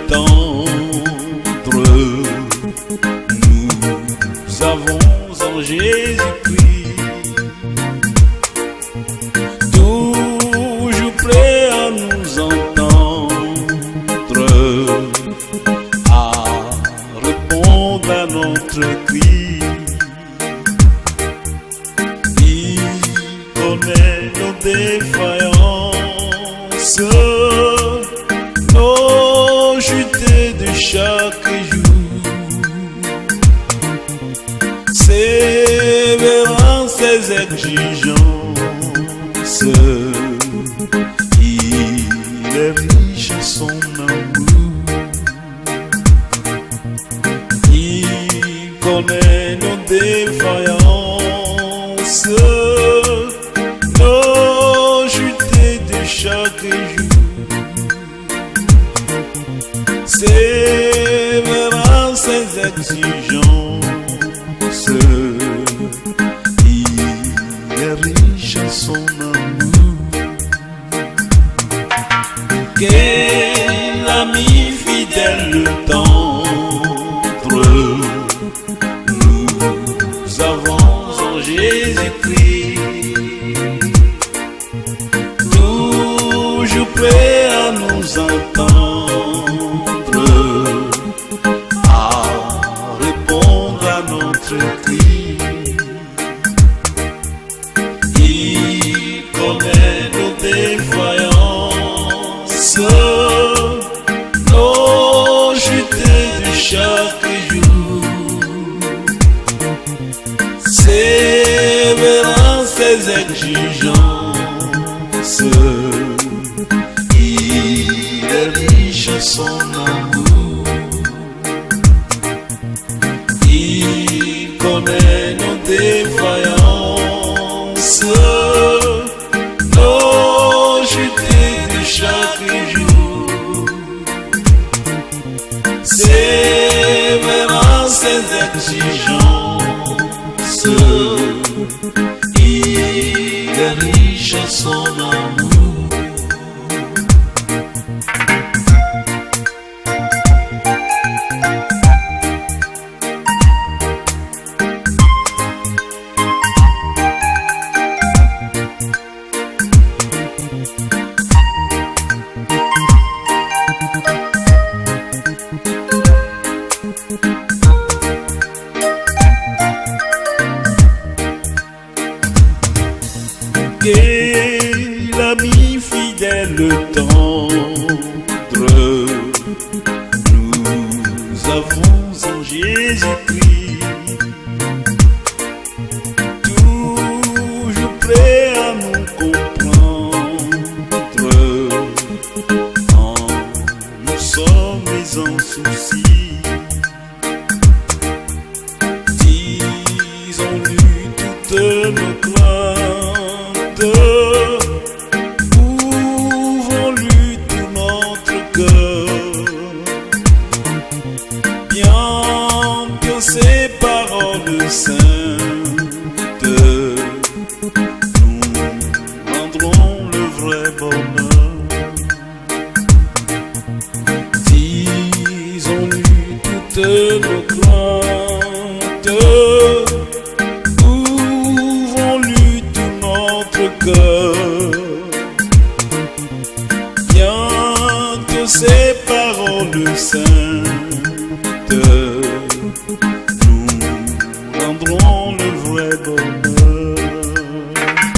tendre. Nous avons en Jésus-Christ, toujours prêt à nous entendre, à répondre à notre cri. Il connaît nos défaillances, nos chutes de chaque jour. Sévérant ses exigences, il est riche en son amour. Il connaît nos défaillances, nos chutes de chaque jour. Sévérant ses exigences, il est riche en son amour. Quel ami fidèle le tendre, nous avons en Jésus-Christ, toujours prêt à nous entendre, à répondre à notre cri. Il connaît nos défaillances, nos chutes de chaque jour. Sévérant ses exigences, il est riche en son amour. Il connaît nos défaillances, nos chutes de chaque jour. Sévérant ses exigences, il est riche en son amour. Quel ami fidèle tendre, nous avons en Jésus-Christ, toujours prêt à nous comprendre quand nous sommes en souci. Disons-lui toutes nos craintes, ouvrons-lui tout notre cœur, bien que ces paroles saintes nous rendront le vrai bonheur. Disons-lui toutes nos craintes, ouvrons-lui tout notre cœur, bien que ces paroles saintes